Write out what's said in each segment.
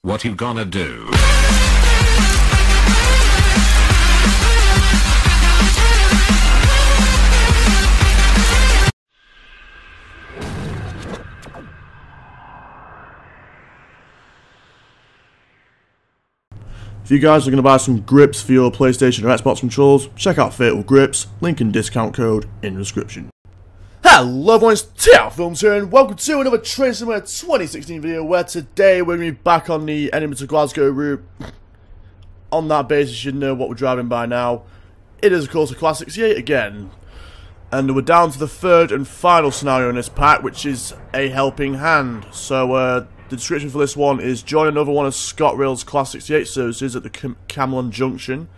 What you gonna do? If you guys are going to buy some grips for your PlayStation or Xbox controls, check out Fatal Grips, link and discount code in the description. Hello everyone, it's TL Films here and welcome to another Train Simulator 2016 video where today we're going to be back on the Edinburgh to Glasgow route. On that basis you know what we're driving by now. It is of course a Class 68 again. And we're down to the third and final scenario in this pack, which is a helping hand. So the description for this one is: join another one of ScotRail's Class 68 services at the Camelon junction,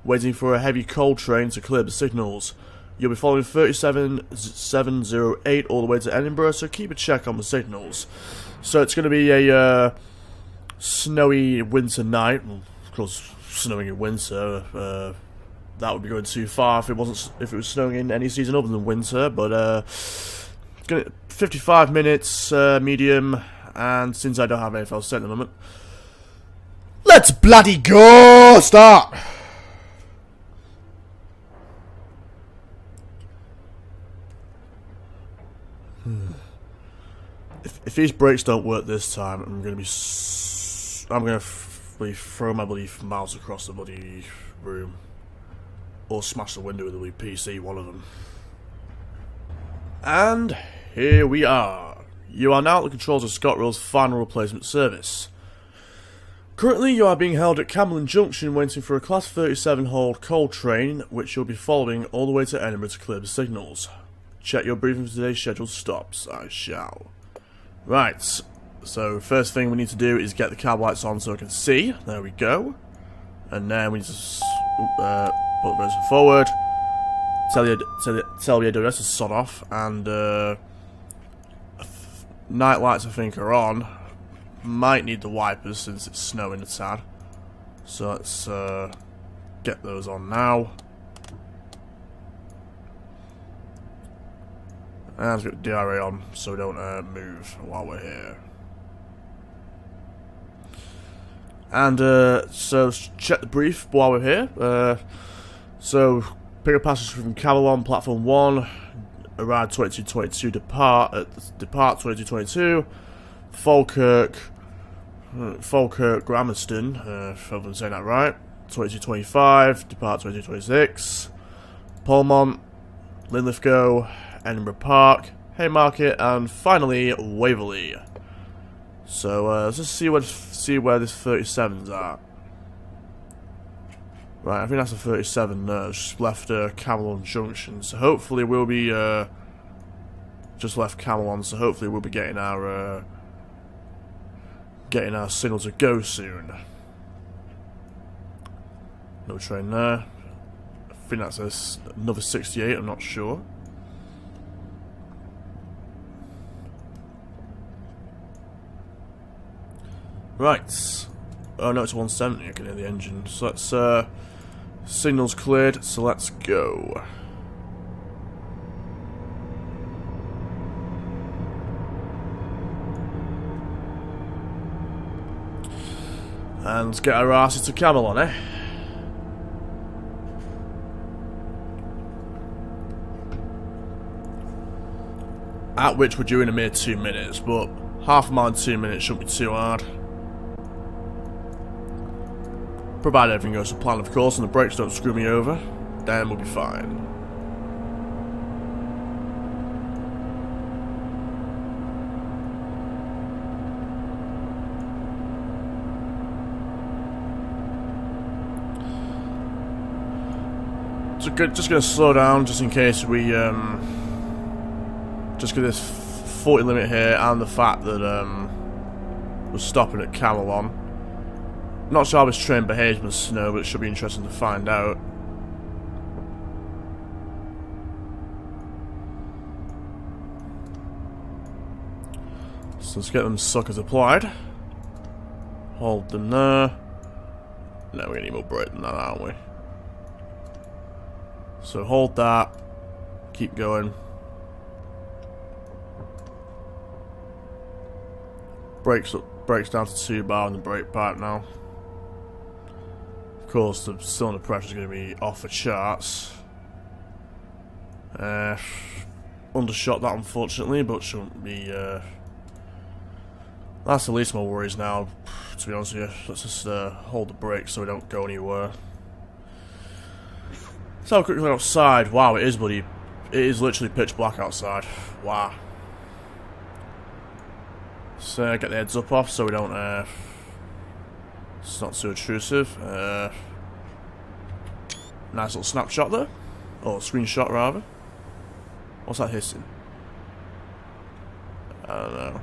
waiting for a heavy coal train to clear the signals. You'll be following 37708 all the way to Edinburgh, so keep a check on the signals. So it's going to be a snowy winter night. Well, of course, snowing in winter, that would be going too far if it was snowing in any season other than winter. But 55 minutes, medium. And since I don't have anything else set at the moment, let's bloody go! Start! If these brakes don't work this time, I'm gonna be throw my bloody mouse across the bloody room, or smash the window with the PC, one of them. And here we are. You are now at the controls of ScotRail's final replacement service. Currently, you are being held at Camelon Junction waiting for a Class 37 hauled coal train, which you'll be following all the way to Edinburgh to clear the signals. Check your briefing for today's scheduled stops. I shall. Right, so first thing we need to do is get the cab lights on so I can see. There we go. And then we need to put the person forward. Tell the AWS to sod off, and night lights I think are on. Might need the wipers since it's snowing a tad. So let's get those on now. And let's get the DRA on so we don't move while we're here. And so check the brief while we're here. So pick a passage from Camelon, platform 1. Arrive 2222, depart 2222, Falkirk, Grammerston, if I'm saying that right, 2225, depart 2226, Polmont, Linlithgow, Edinburgh Park, Haymarket, and finally Waverly. So let's just see where this 37's at. Right, I think that's a 37 there. Just left Camelon Junction, so hopefully we'll be just left Camelon, so hopefully we'll be getting our signal to go soon. No train there. I think that's another 68. I'm not sure. Right. Oh no, it's 170. I can hear the engine. So let's signal's cleared, so let's go. And let's get our asses to Camelon, eh? At which we're doing a mere 2 minutes, but half a mile in 2 minutes shouldn't be too hard. Provided everything goes to plan, of course, and the brakes don't screw me over, then we'll be fine. So just gonna slow down, just in case we, just get this 40 limit here, and the fact that we're stopping at Camelon. Not sure how this train behaves in the snow, but it should be interesting to find out. So let's get them suckers applied. Hold them there. No, we need more brake than that, aren't we? So hold that. Keep going. Brakes up. Brakes down to 2 bar on the brake pipe now. Of course, the cylinder pressure is going to be off the charts. Undershot that, unfortunately, but shouldn't be. That's the least of my worries now, to be honest with you. Let's just hold the brakes so we don't go anywhere. Let's have a quick look outside. Wow, it is, buddy. It is literally pitch black outside. Wow. So get the heads up off so we don't. It's not too intrusive. Nice little snapshot there, or screenshot rather. What's that hissing? I don't know.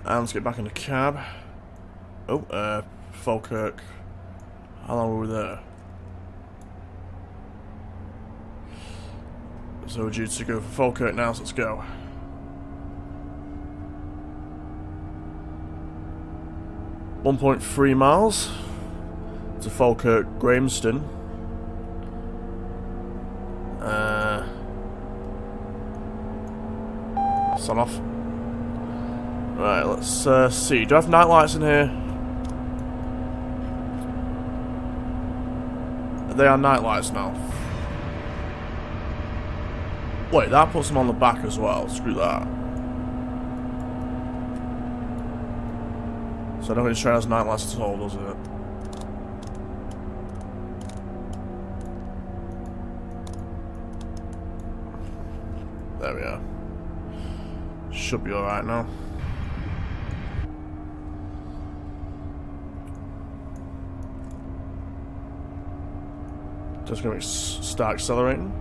And let's get back in the cab. Oh, Falkirk. How long were we there? So we're due to go for Falkirk now, so let's go. .3 miles to Falkirk, Graveston. Sun off. Right, let's see. Do I have night lights in here? They are night lights now. Wait, that puts them on the back as well. Screw that. So I don't think this train has night lights at all, does it? There we are. Should be alright now. Just gonna start accelerating.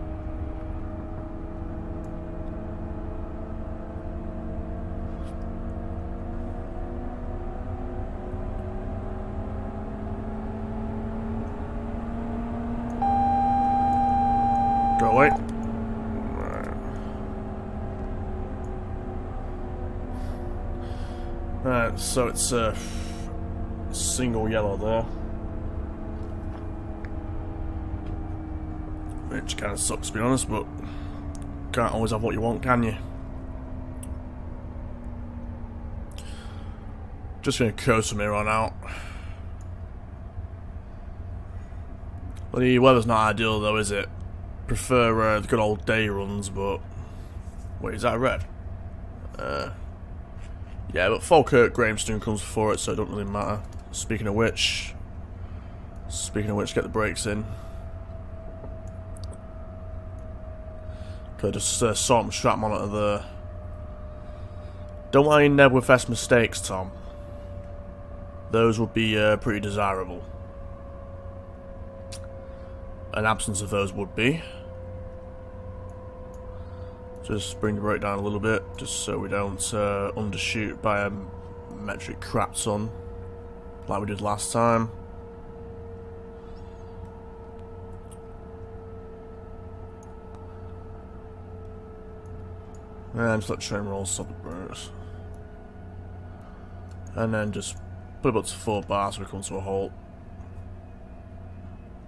Go away. Right, so it's a single yellow there. Which kind of sucks, to be honest, but can't always have what you want, can you? Just gonna coast from here on out. Well, the weather's not ideal though, is it? Prefer the good old day runs, but wait, is that red? Yeah, but Falkirk Graveston comes before it, so it don't really matter. Speaking of which, get the brakes in. Could just saw him strap monitor there. Don't want any Nebwith mistakes, Tom. Those would be pretty desirable. An absence of those would be. Just bring the brake down a little bit, just so we don't undershoot by a metric crap ton, like we did last time. And just let the train roll, stop the brakes. And then just put it up to 4 bars so we come to a halt.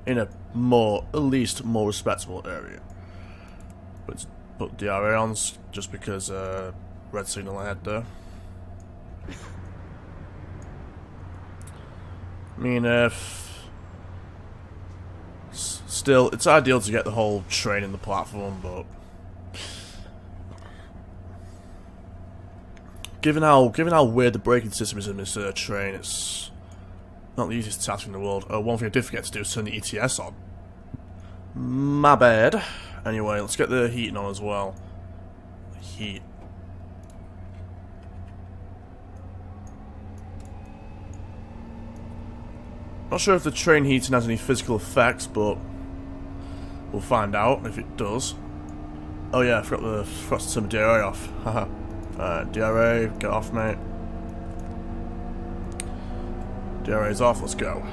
In a at least more respectable area. But put DRA on just because red signal ahead there. I mean, still, it's ideal to get the whole train in the platform, but given how weird the braking system is in this train, it's not the easiest task in the world. One thing I did forget to do is turn the ETS on. My bad. Anyway, let's get the heating on as well. Heat. Not sure if the train heating has any physical effects, but we'll find out if it does. Oh yeah, I forgot to turn the DRA off. Haha. DRA, get off, mate. DRA's off, let's go.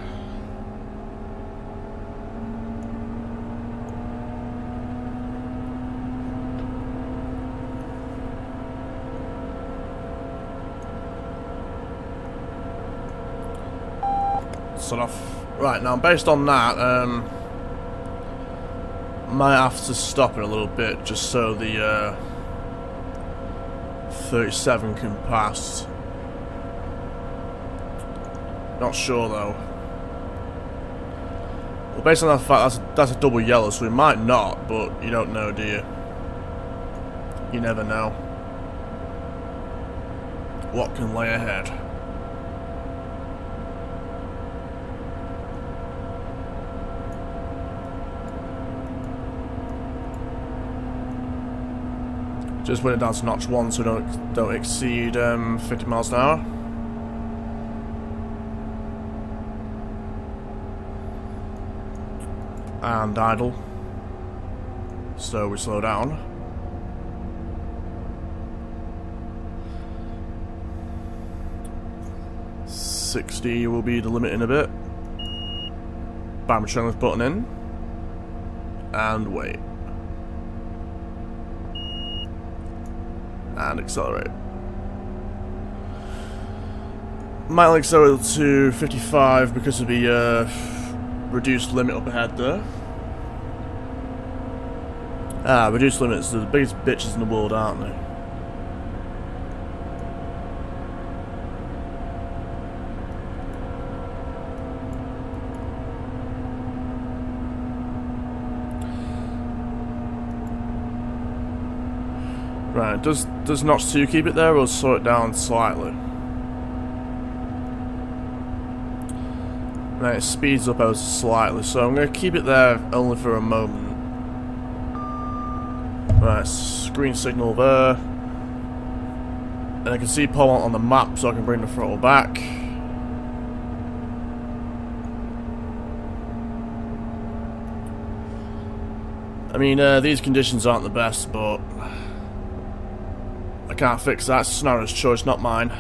Sort of. Right, now based on that, might have to stop it a little bit just so the 37 can pass. Not sure though. Well, based on that fact, that's a double yellow, so we might not, but you don't know, do you? You never know what can lay ahead. Just went it down to notch 1 so don't exceed 50 miles an hour. And idle. So we slow down. $60 will be the limit in a bit. Bam, turn this button in. And wait. And accelerate. Might accelerate to 55 because of the reduced limit up ahead there. Reduced limits are the biggest bitches in the world, aren't they? Right, does notch 2 keep it there or slow it down slightly? Right, it speeds up ever so slightly, so I'm going to keep it there only for a moment. Right, green signal there. And I can see Paul on the map, so I can bring the throttle back. I mean, these conditions aren't the best, but I can't fix that. It's Scenario's choice, not mine.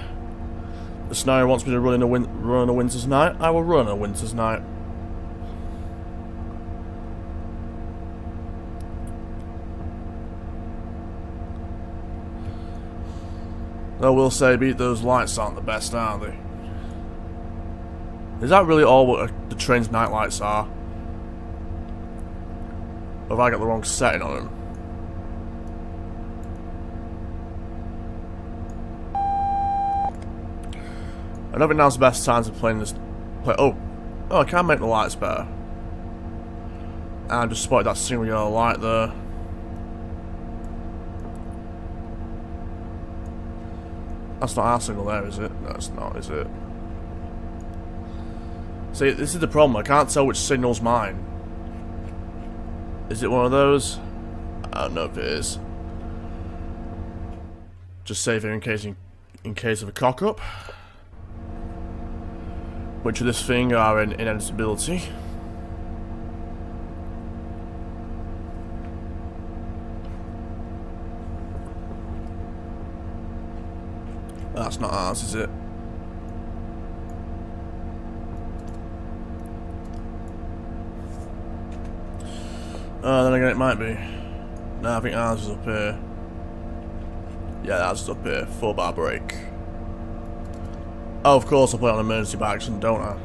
The Scenario wants me to run on a winter's night. I will run a winter's night. I will say, those lights aren't the best, are they? Is that really all what the train's night lights are? Or have I got the wrong setting on them? I don't think now's the best time to play this. Oh, I can make the lights better. And I just spotted that single yellow light there. That's not our signal there, is it? No, it's not, is it? See, this is the problem. I can't tell which signal's mine. Is it one of those? I don't know if it is. Just save it in case of a cock-up. Which of this thing are an inevitability. That's not ours, is it? Then again it might be. No, I think ours is up here. Yeah, ours is up here. 4-bar brake. Oh, of course I put it on emergency by accident, don't I?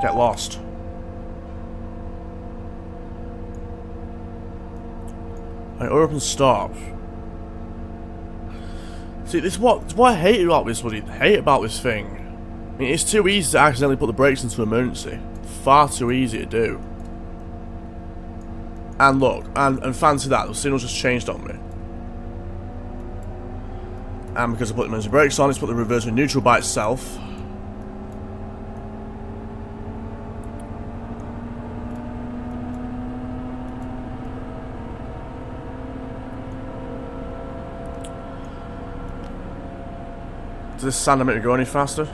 Get lost. Right, hurry up and stop. See, this is what I hate about this thing. I mean, it's too easy to accidentally put the brakes into emergency. Far too easy to do. And look, and fancy that, the signal's just changed on me. And because I put the emergency brakes on, it's put the reverse in neutral by itself. Does this sander make me go any faster?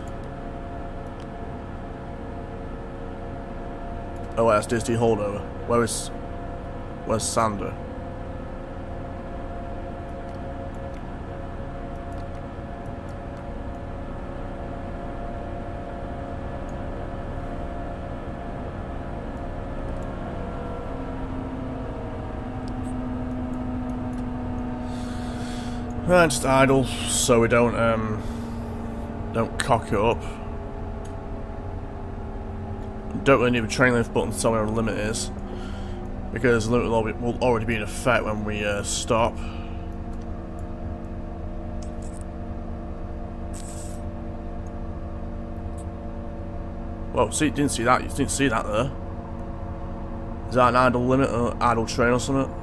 Oh, wait, that's DSD holdover. Where's sander? Right, just idle so we don't cock it up. Don't really need a train lift button to tell me where the limit is, because the limit will already be in effect when we stop. Well, see, didn't see that. You didn't see that there. Is that an idle limit or idle train or something?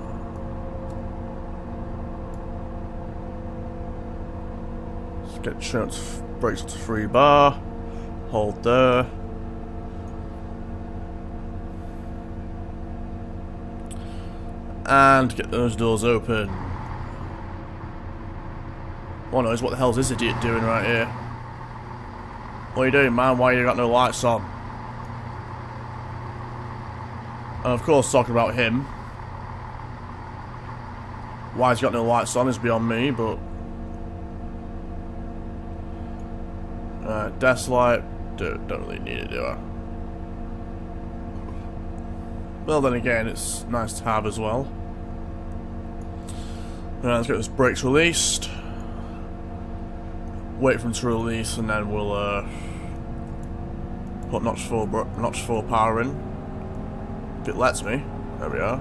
Let's get the train up to, brakes up to 3 bar. Hold there. And get those doors open. Oh no, what the hell's this idiot doing right here? What are you doing, man? Why you got no lights on? And of course, talking about him. Why he's got no lights on is beyond me, but... desk light. Don't really need it, do I? Well, then again, it's nice to have as well. Let's get this brakes released. Wait for them to release, and then we'll put notch 4 power in. If it lets me. There we are.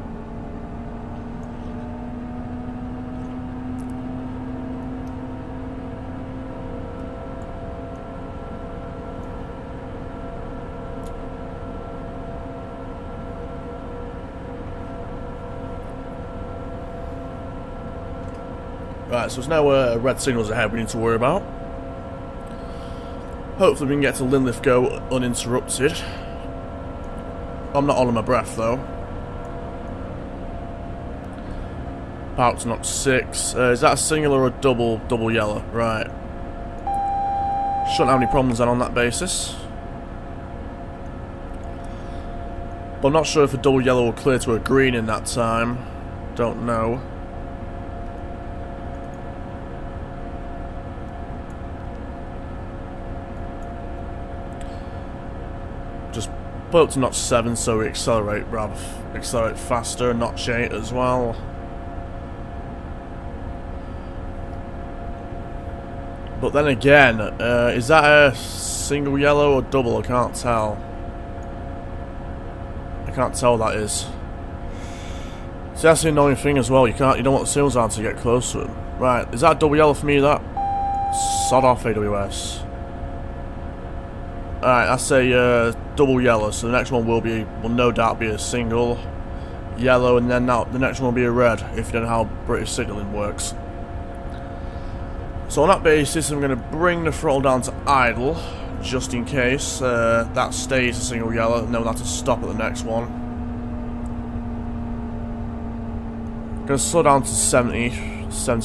Right, so there's no red signals ahead we need to worry about. Hopefully we can get to Linlithgow uninterrupted. I'm not on my breath though. About to knock 6. Is that a single or a double yellow? Right. Shouldn't have any problems then on that basis. But I'm not sure if a double yellow will clear to a green in that time. Don't know. Just put up to notch 7 so we accelerate faster, notch 8 as well. But then again, is that a single yellow or double? I can't tell. I can't tell what that is. See, that's the annoying thing as well. You don't want the signals on to get close to them. Right, is that double yellow for me? That sod off AWS. Alright, that's a double yellow, so the next one will no doubt be a single yellow, and then the next one will be a red, if you don't know how British signalling works. So on that basis, I'm going to bring the throttle down to idle, just in case that stays a single yellow, and then we'll have to stop at the next one. I'm going to slow down to 70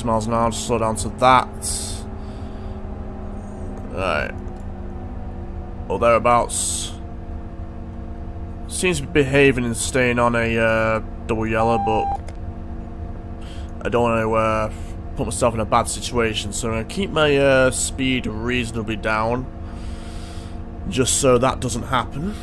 miles an hour, just slow down to that. Alright. Or thereabouts. Seems to be behaving and staying on a double yellow, but I don't want to put myself in a bad situation, so I'm going to keep my speed reasonably down, just so that doesn't happen.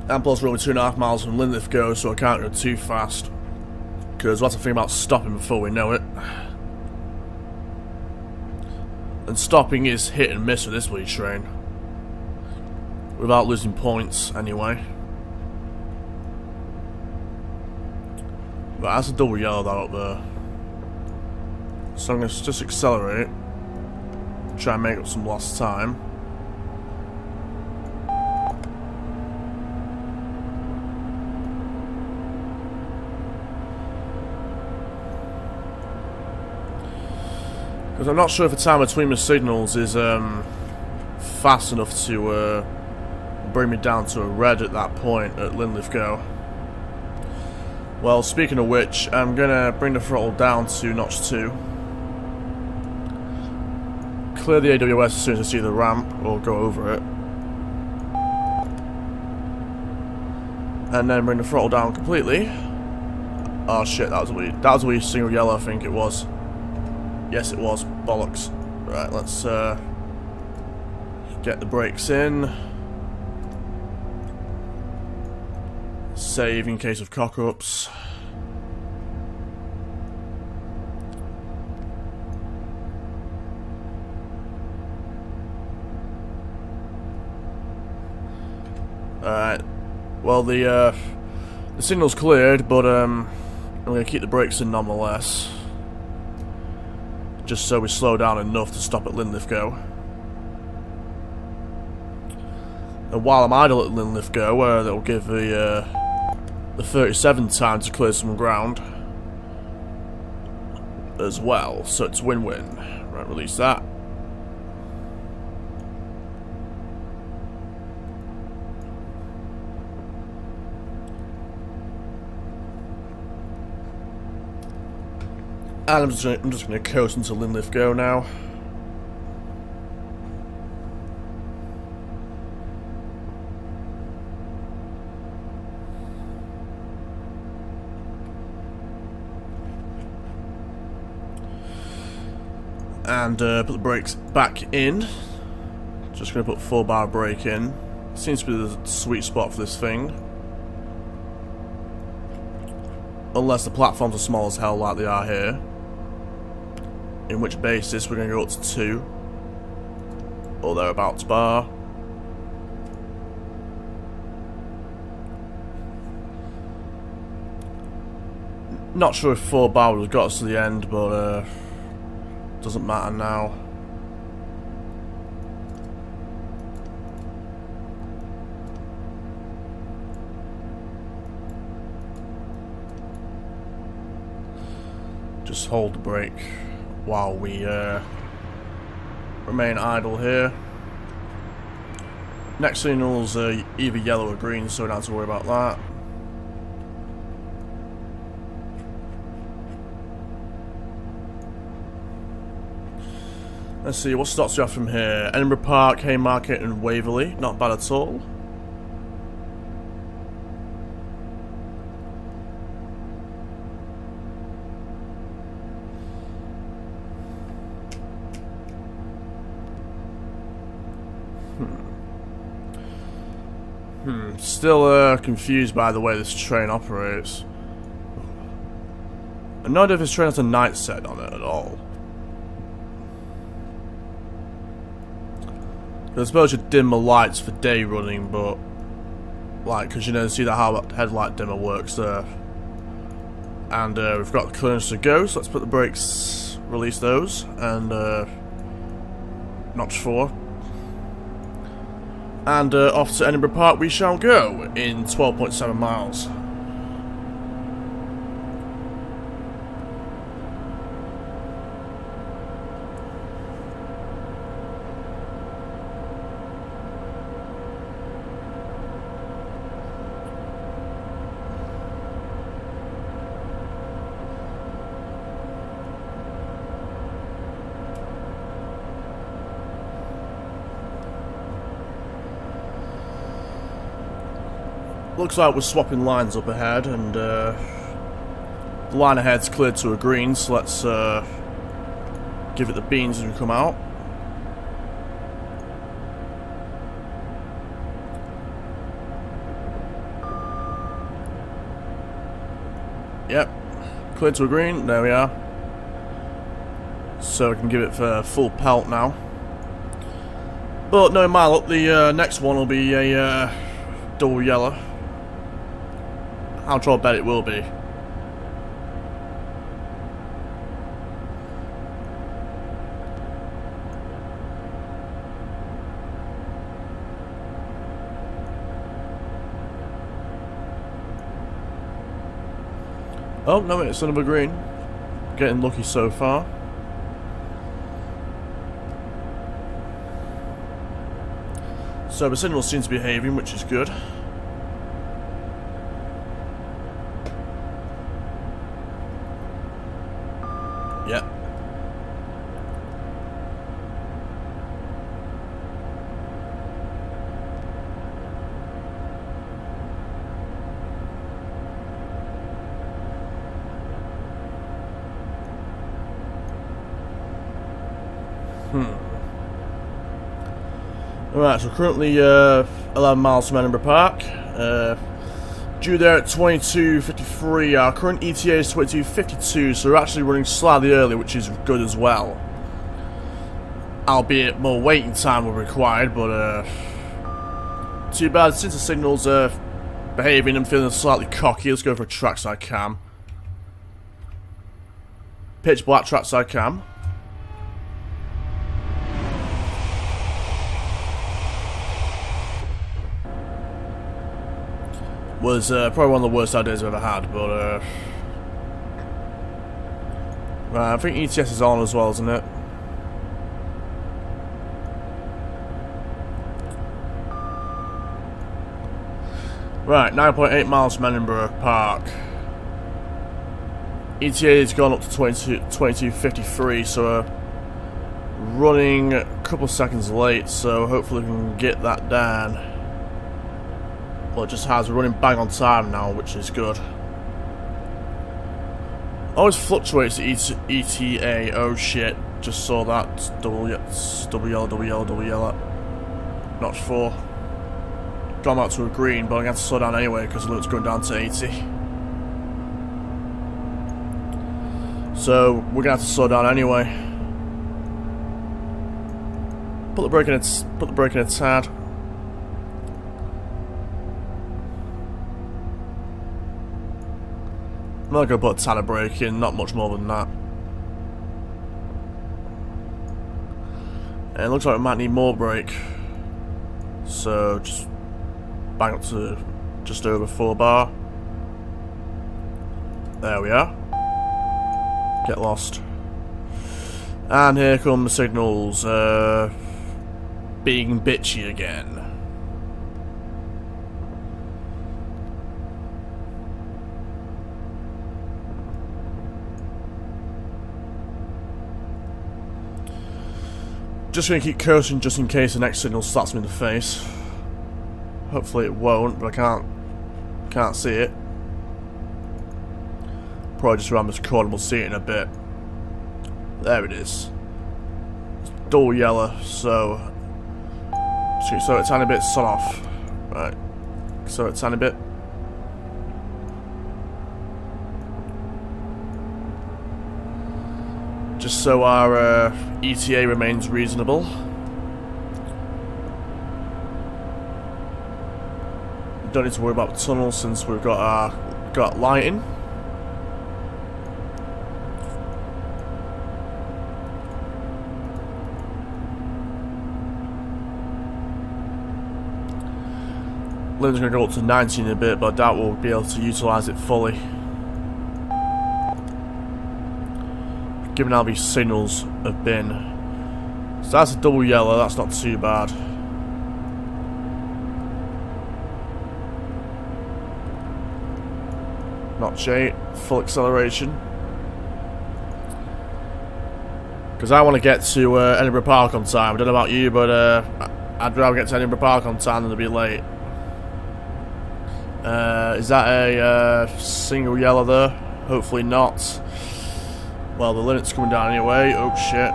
And plus we're only 2.5 miles from Linlithgow, so I can't go too fast, because we'll have to think about stopping before we know it. And stopping is hit and miss with this bleed train, without losing points anyway. But that's a double yellow that up there, so I'm going to just accelerate, try and make up some lost time. Because I'm not sure if the time between the signals is fast enough to bring me down to a red at that point at Linlithgow. Well, speaking of which, I'm going to bring the throttle down to notch 2. Clear the AWS as soon as I see the ramp, or go over it. And then bring the throttle down completely. Oh shit, that was a wee single yellow, I think it was. Yes, it was. Bollocks. Right, let's get the brakes in. Save in case of cock-ups. Alright. Well, the The signal's cleared, but I'm going to keep the brakes in nonetheless. Just so we slow down enough to stop at Linlithgow. And while I'm idle at Linlithgow, that'll give the 37 time to clear some ground as well, so it's win-win. Right, release that. And I'm just going to coast into Linlithgow now. And put the brakes back in. Just going to put 4-bar brake in. Seems to be the sweet spot for this thing. Unless the platforms are small as hell like they are here. In which basis we're going to go up to 2. Or thereabouts bar. Not sure if 4-bar would have got us to the end, but doesn't matter now. Just hold the brake while we remain idle here. Next signal's either yellow or green, so we don't have to worry about that. Let's see, what stops we have from here? Edinburgh Park, Haymarket and Waverly. Not bad at all. Still confused by the way this train operates. I'm not sure if this train has a night set on it at all. I suppose you dim the lights for day running, but like, because you know, see how that headlight dimmer works there. And we've got the clearance to go, so let's put the brakes, release those, and notch 4. And off to Edinburgh Park we shall go in 12.7 miles. Looks like we're swapping lines up ahead, and the line ahead's cleared to a green, so let's give it the beans as we come out. Yep, cleared to a green, there we are. So we can give it for full pelt now. But no mile up, the next one will be a double yellow. I'll bet it will be. Oh, no, it's another green. Getting lucky so far. So the signal seems to be behaving, which is good. Yep. Alright, so currently 11 miles from Edinburgh Park. Due there at 22:53. Our current ETA is 22:52, so we're actually running slightly early, which is good as well. Albeit more waiting time will be required, but too bad since the signal's behaving and feeling slightly cocky. Let's go for a trackside cam. Pitch black trackside cam. Was probably one of the worst ideas I've ever had, but right, I think ETS is on as well, isn't it? Right, 9.8 miles from Edinburgh Park. ETA has gone up to 22:53, so running a couple seconds late, so hopefully we can get that down. Well, it just has, we're running bang on time now, which is good. Always fluctuates the ETA, oh shit, just saw that, double yellow, not 4. Gone out to a green, but I'm going to slow down anyway because the limit's going down to 80. So we're going to have to slow down anyway. Put the brake in a tad. I'm not going to put a tad of brake in, not much more than that. And it looks like we might need more brake. So just bang up to just over 4 bar. There we are. Get lost. And here come the signals. Being bitchy again. Just gonna keep coasting just in case the next signal slaps me in the face. Hopefully it won't, but I can't see it. Probably just around this corner, we'll see it in a bit. There it is. It's dull yellow, so just so a tiny bit sun off. Right. So a tiny bit. Just so our ETA remains reasonable. Don't need to worry about tunnels since we've got lighting. Limit's going to go up to 90 in a bit, but I doubt we'll be able to utilise it fully. Given how these signals have been. So that's a double yellow, that's not too bad. Notch 8, full acceleration. Because I want to get to Edinburgh Park on time. I don't know about you, but I'd rather get to Edinburgh Park on time than to be late. Is that a single yellow there? Hopefully not. Well, the limit's coming down anyway. Oh shit.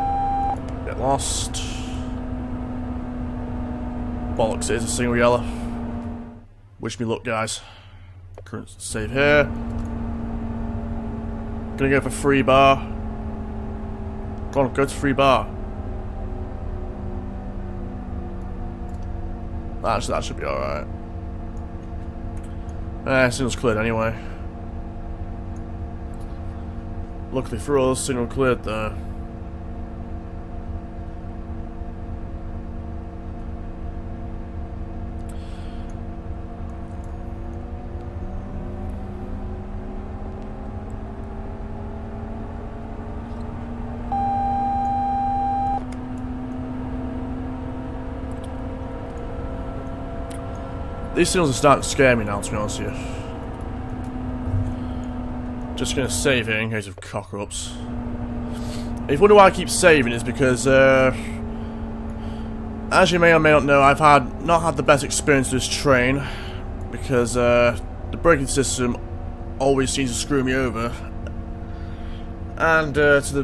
Get lost. Bollocks, it is a single yellow. Wish me luck, guys. Current save here. Gonna go for 3 bar. Go on, go to 3 bar. Actually, that should be alright. Signal's cleared anyway. Luckily for us, signal cleared there. These signals are starting to scare me now, to be honest with you. Just gonna save here in case of cock-ups. If you wonder why I keep saving, it's because, as you may or may not know, I've not had the best experience with this train, because the braking system always seems to screw me over, and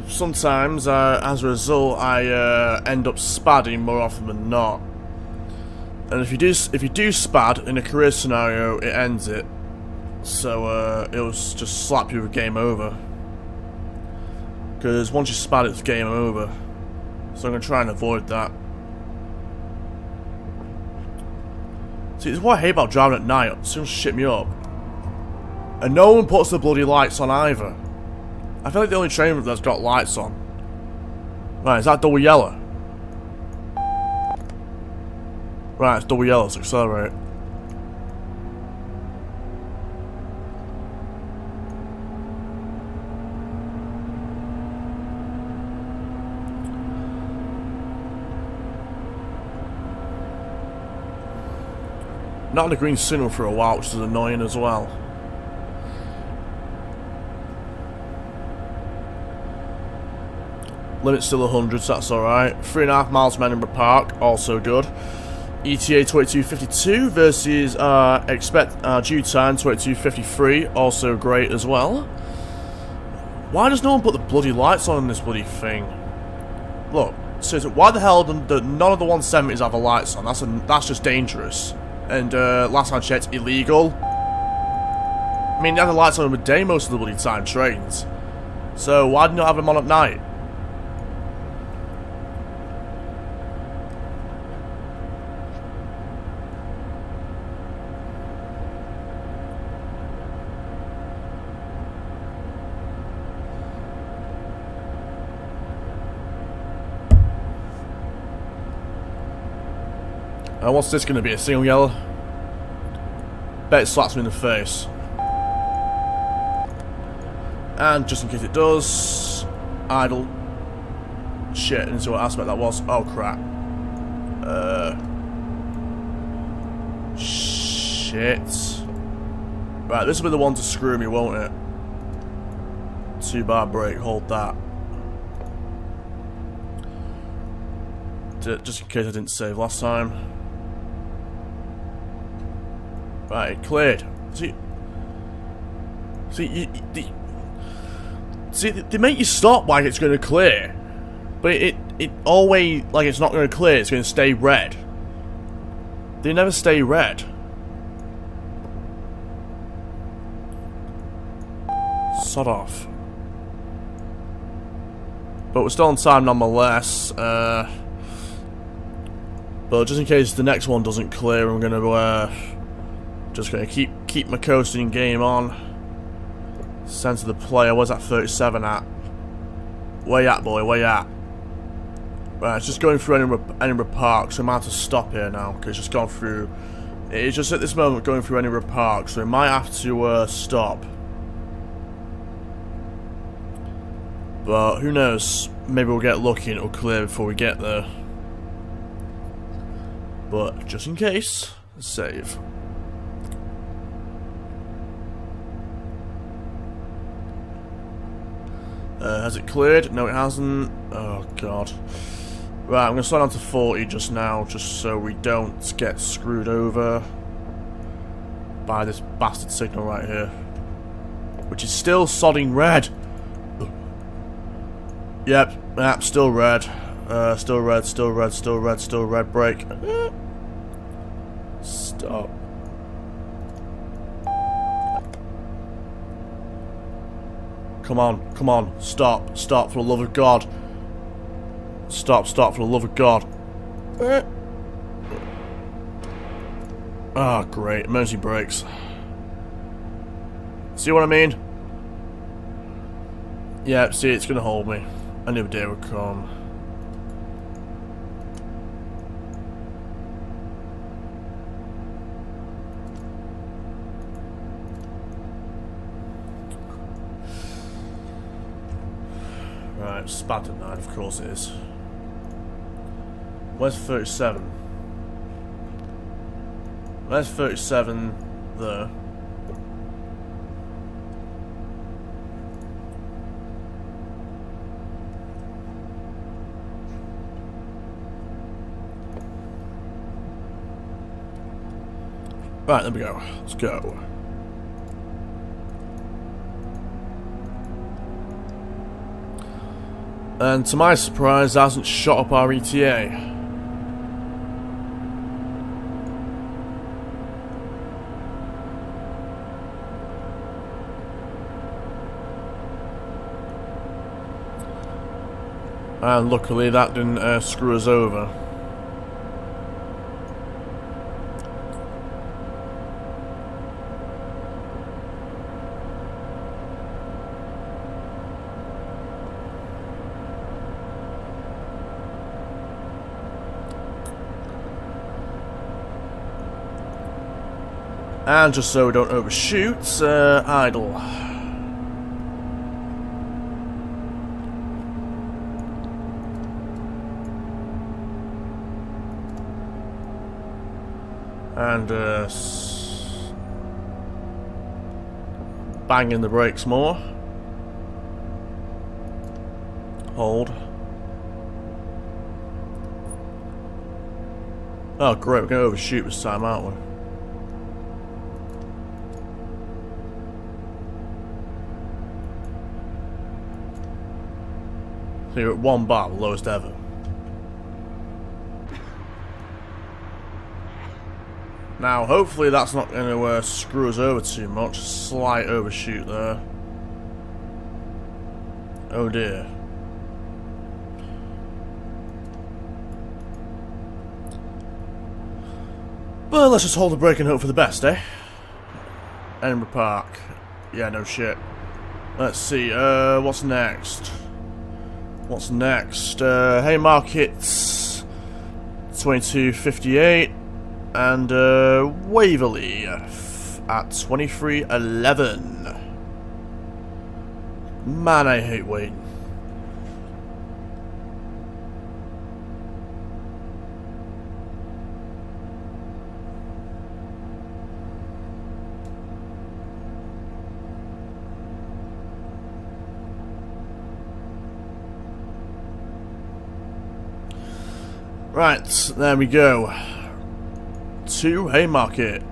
sometimes, as a result, I end up spadding more often than not. And if you do spad in a career scenario, it ends it. So it'll just slap you with game over. Because once you spad, it's game over. So I'm gonna try and avoid that. See, this is what I hate about driving at night. It seems to shit me up. And no one puts the bloody lights on either. I feel like the only train that's got lights on. Right, is that double yellow? Right, it's double yellow, let's accelerate. Not on the green signal for a while, which is annoying as well. Limit's still 100, so that's alright. 3.5 miles from Edinburgh Park, also good. ETA 22:52 versus due time 22:53, also great as well. Why does no one put the bloody lights on in this bloody thing? Look, seriously, why the hell do none of the 170s have the lights on? That's just dangerous. And last time I checked, illegal. I mean, they have the lights on midday most of the bloody time, trains. So why do you not have them on at night? What's this going to be? A single yellow? Bet it slaps me in the face. And just in case it does, idle. Shit, I didn't see what aspect that was. Oh crap. Shit. Right, this will be the one to screw me, won't it? 2-bar brake, hold that. Just in case I didn't save last time. Right, it cleared. See, they make you stop like it's going to clear, but it always, like, it's not going to clear. It's going to stay red. They never stay red. Sod off. But we're still on time nonetheless. But just in case the next one doesn't clear, I'm going to just gonna keep my coasting game on. Center the player. Where's that 37 at? Where you at, boy? Where you at? Right, it's just going through Edinburgh Park, so I might have to stop here now because it's just gone through. It is just at this moment going through Edinburgh Park, so we might have to stop. But who knows? Maybe we'll get lucky and it'll clear before we get there. But just in case, save. Has it cleared? No, it hasn't. Oh, God. Right, I'm going to slow down to 40 just now, just so we don't get screwed over by this bastard signal right here. Which is still sodding red. Yep, still red. Still red, still red, still red, still red. Brake. Stop. Come on, come on, stop, stop for the love of God. Stop, stop for the love of God. Ah, great, emergency brakes. See what I mean? Yeah, see, it's gonna hold me. I knew the day would come. Right, it's bad at night, of course it is. Where's 37? Where's 37 there? Right, there we go. Let's go. And to my surprise, that hasn't shot up our ETA. And luckily that didn't screw us over. And just so we don't overshoot, idle. And bang in the brakes more. Hold. Oh great, we're going to overshoot this time, aren't we? So you're at 1 bar, the lowest ever. Now, hopefully that's not going to screw us over too much. Slight overshoot there. Oh dear. Well, let's just hold the brake and hope for the best, eh? Edinburgh Park. Yeah, no shit. Let's see, what's next? What's next? Haymarket 2258 and Waverly at 2311. Man, I hate waiting. Right, there we go. To Haymarket.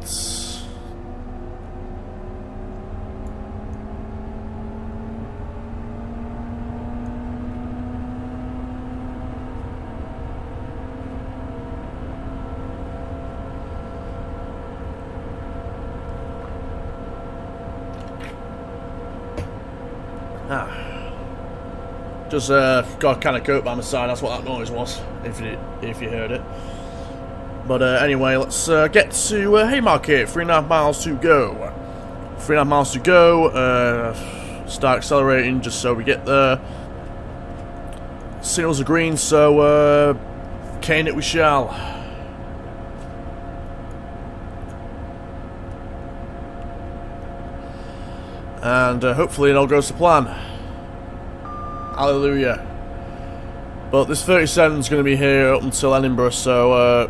Just got a can of Coke by my side, that's what that noise was, if you heard it. But anyway, let's get to Haymarket, 3.5 miles to go. 3.5 miles to go, start accelerating just so we get there. Signals are green, so cane it we shall. And hopefully it all goes to plan. Hallelujah. But this 37 is going to be here up until Edinburgh, so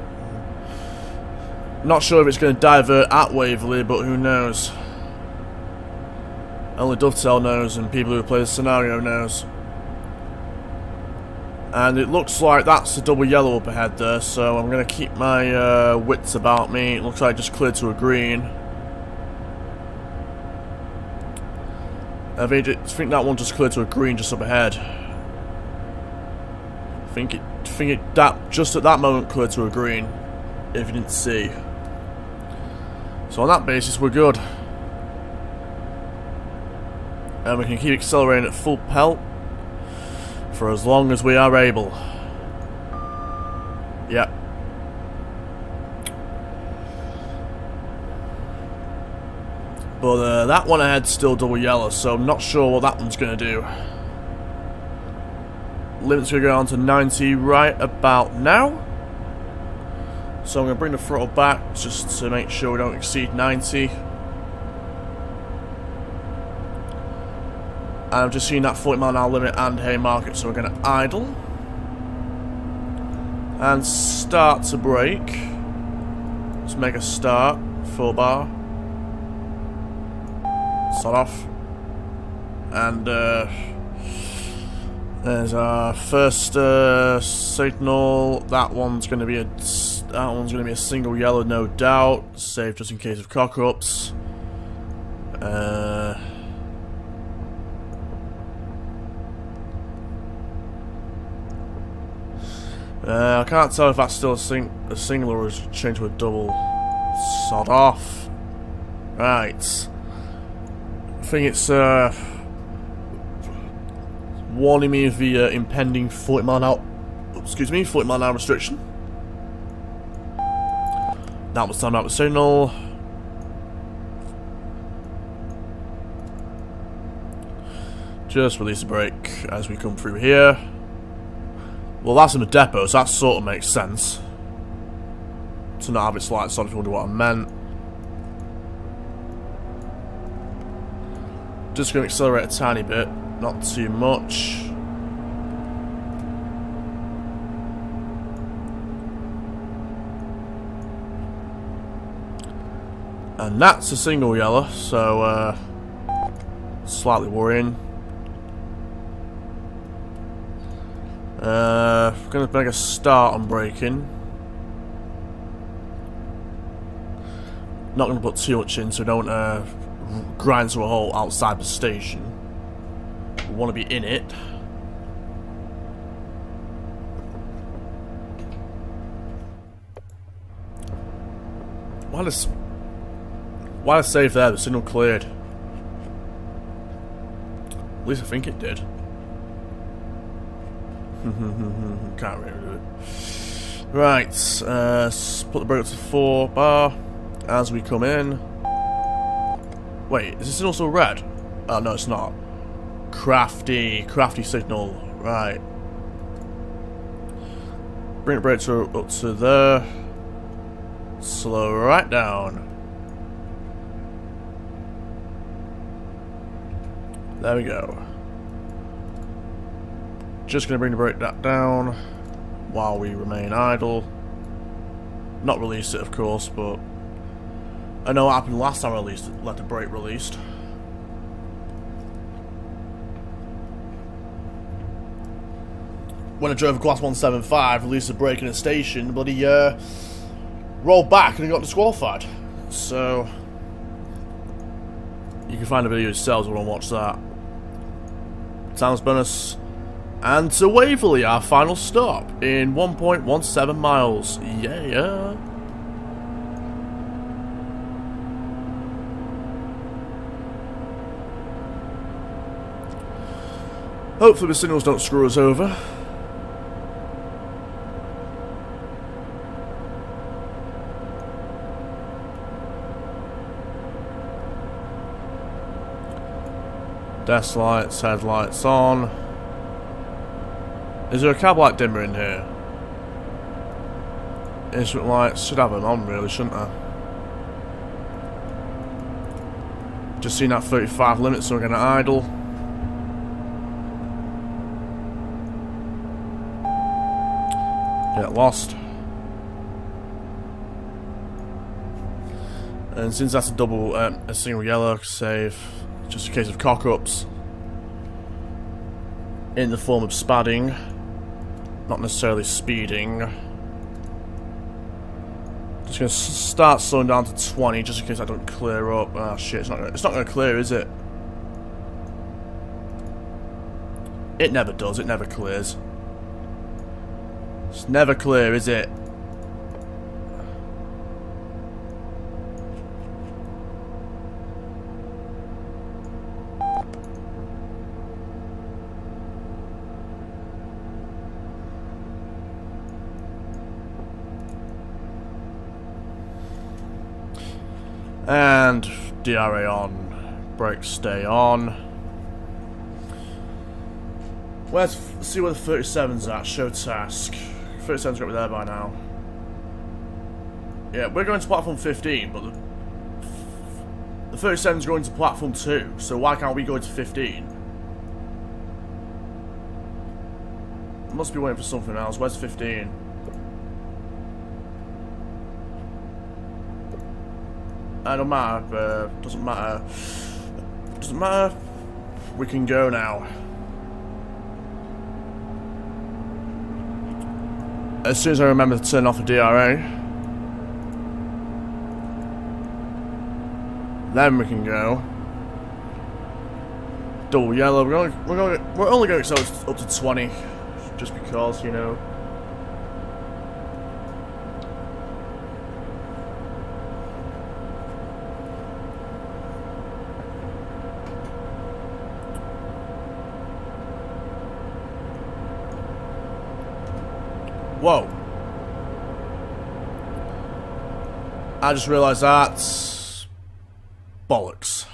not sure if it's going to divert at Waverly, but who knows. Only Dovetail knows, and people who play the scenario knows. And it looks like that's the double yellow up ahead there, so I'm going to keep my wits about me. It looks like I just cleared to a green. I think that one just cleared to a green just up ahead. I think that just at that moment cleared to a green, if you didn't see. So on that basis we're good. And we can keep accelerating at full pelt for as long as we are able. Yep. But that one ahead's still double yellow, so I'm not sure what that one's going to do. Limit's going to go on to 90 right about now. So I'm going to bring the throttle back just to make sure we don't exceed 90. And I've just seen that 40-mile-an-hour limit and Haymarket, so we're going to idle. And start to brake. Let's make a start, full bar. Start off, and there's our first signal. That one's going to be a single yellow, no doubt. Save just in case of cock-ups. I can't tell if that's still a single or is changed to a double. Sod off. Right. I think it's warning me of the impending 40-mile-an-hour restriction. That was time out the signal. Just release the brake as we come through here. Well, that's in the depot, so that sort of makes sense. To not have its lights on if you wonder what I meant. Just going to accelerate a tiny bit, not too much. And that's a single yellow, so slightly worrying. Going to make a start on braking. Not going to put too much in so don't grind to a halt outside the station. We want to be in it. Why a save there? The signal cleared. At least I think it did. Can't really do it. Right, put the brake up to 4 bar as we come in. Wait, is this signal still red? Oh no, it's not. Crafty signal. Right. Bring the brakes up to there. Slow right down. There we go. Just going to bring the brake down while we remain idle. Not release it, of course, but I know what happened last time I let the brake released. When I drove a Class 175, released the brake in a station, but he rolled back and he got disqualified. So you can find the video yourselves if you want to watch that. Times bonus. And to Waverly, our final stop in 1.17 miles. Yeah. Hopefully the signals don't screw us over. Desk lights, headlights on. Is there a cab light dimmer in here? Instrument lights, should have them on really, shouldn't I? Just seen that 35 limit, so we're gonna idle. Get lost. And since that's a single yellow, save. Just a case of cock-ups in the form of spadding, not necessarily speeding. Just gonna start slowing down to 20 just in case I don't clear up. Ah, shit! It's not gonna clear, is it? It never does. It never clears. It's never clear, is it? And DRA on, brakes stay on. Let's see where the 37's at. Show task. 37's got me there by now. Yeah, we're going to platform 15, but the 37's going to platform 2. So why can't we go to 15? Must be waiting for something else. Where's 15? Don't matter, doesn't matter. Doesn't matter. We can go now. As soon as I remember to turn off the DRA, then we can go. Double yellow. We're only going up to 20, just because, you know. Whoa. I just realised that's bollocks.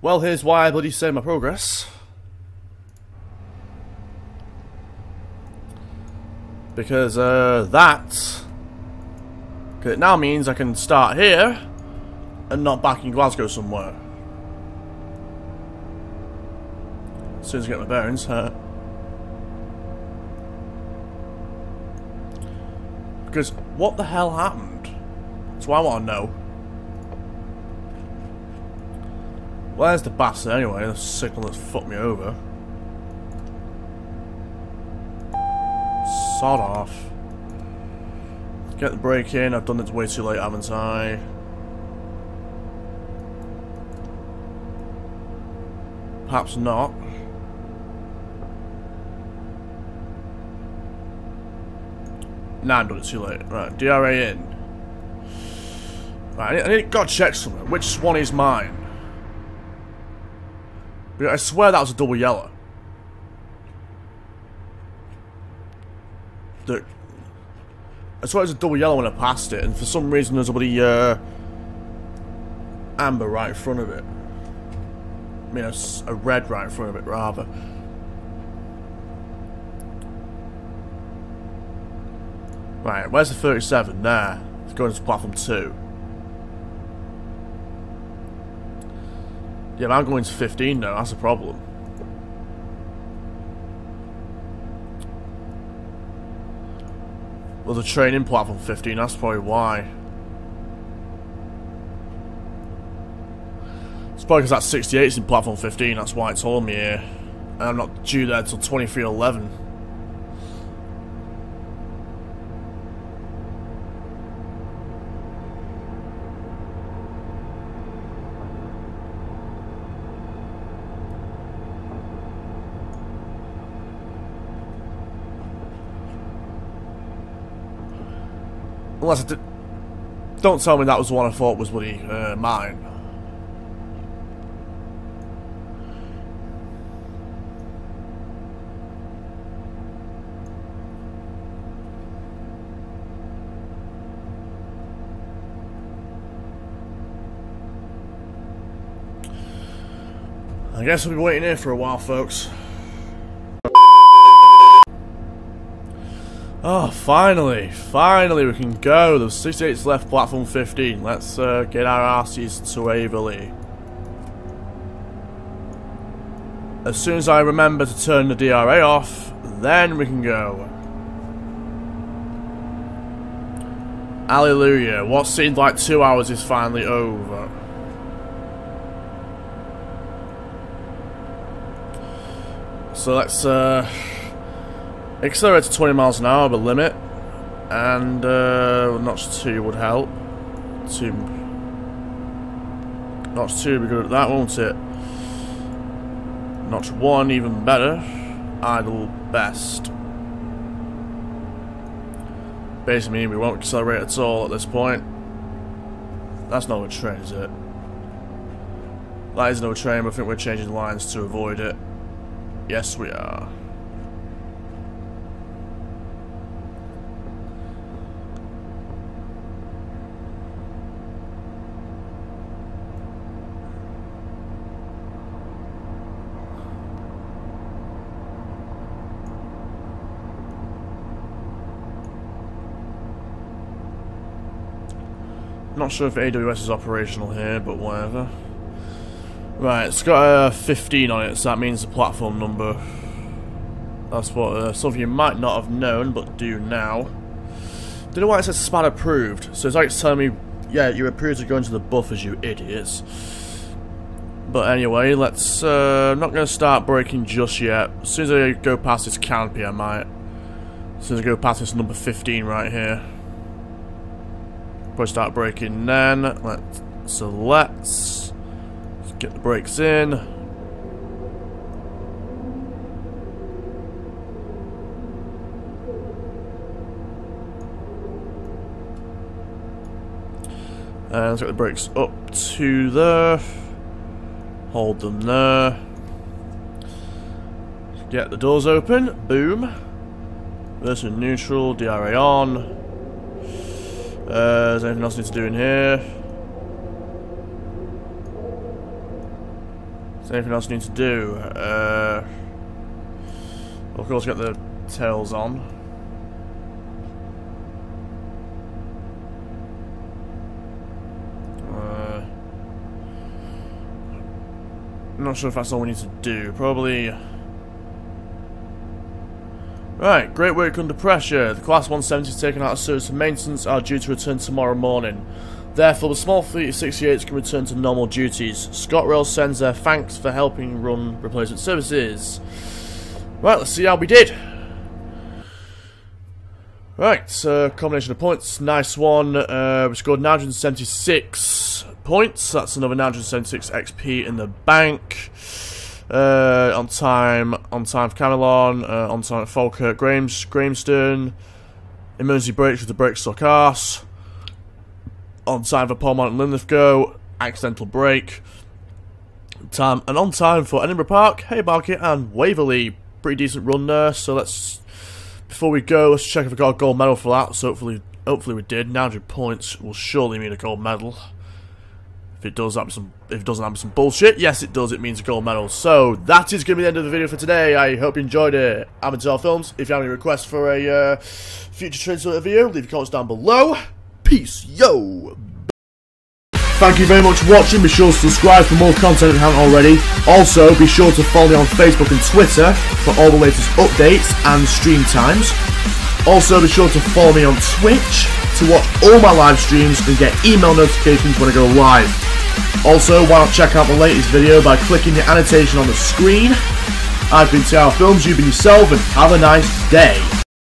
Well, here's why I bloody saved my progress. Because, it now means I can start here and not back in Glasgow somewhere. As soon as I get my bearings. Because what the hell happened? That's what I want to know. Where's the bastard anyway? The signal that's fucked me over. Sod off. Get the brake in. I've done it way too late, haven't I? Perhaps not. Nah, I've done it too late. Right, DRA in. Right, I need to check something. Which one is mine? Because I swear that was a double yellow. I swear it was a double yellow when I passed it, and for some reason there's a bloody amber right in front of it. I mean, a red right in front of it, rather. Right, where's the 37? There. It's going to platform 2. Yeah, but I'm going to 15 now, that's a problem. Well, the train in platform 15, that's probably why. It's probably because that 68's in platform 15, that's why it's telling me here. And I'm not due there till 23:11. Unless I did. Don't tell me that was the one I thought was bloody mine. I guess we'll be waiting here for a while, folks. Oh, finally we can go. There's 68's left, platform 15. Let's get our asses to Waverly. As soon as I remember to turn the DRA off, then we can go. Hallelujah. What seemed like 2 hours is finally over. So let's accelerate to 20 miles an hour, the limit, and notch 2 would help. Notch 2 would be good at that, won't it? Notch 1 even better. Idle best. Basically meaning we won't accelerate at all at this point. That's not a train, is it? That is no train, but I think we're changing lines to avoid it. Yes, we are. Not sure if AWS is operational here, but whatever. Right, it's got a 15 on it, so that means the platform number. That's what some of you might not have known, but do now. Don't know why it says SPAD approved. So it's like it's telling me, yeah, you're approved to go into the buffers, you idiots. But anyway, let's. I'm not going to start braking just yet. As soon as I go past this canopy, I might. As soon as I go past this number 15 right here. Probably start braking then. Let's get the brakes in. And let's get the brakes up to there. Hold them there. Get the doors open. Boom. Versus neutral. DRA on. Is there anything else I need to do in here? Is there anything else I need to do? Of course, get the tails on. I'm not sure if that's all we need to do. Probably Right, great work under pressure. The Class 170s taken out of service for maintenance are due to return tomorrow morning. Therefore, the small fleet of 68s can return to normal duties. ScotRail sends their thanks for helping run replacement services. Right, let's see how we did. Right, combination of points, nice one. We scored 976 points. That's another 976 XP in the bank. On time for Camelon, on time for Falkirk, Grimston. Emergency brakes with the brakes stuck arse. On time for Paul and Linlithgow, accidental brake. On time for Edinburgh Park, Haymarket and Waverly. Pretty decent run there, so before we go, let's check if we got a gold medal for that. So hopefully we did. 900 points will surely mean a gold medal. If it doesn't have some bullshit, yes it does, it means a gold medal. So that is going to be the end of the video for today. I hope you enjoyed it. Amateur Films. If you have any requests for a future Transfer video, leave your comments down below. Peace, yo! Thank you very much for watching. Be sure to subscribe for more content if you haven't already. Also, be sure to follow me on Facebook and Twitter for all the latest updates and stream times. Also, be sure to follow me on Twitch to watch all my live streams and get email notifications when I go live. Also, why not check out the latest video by clicking the annotation on the screen. I've been TR Films, you've been yourself, and have a nice day.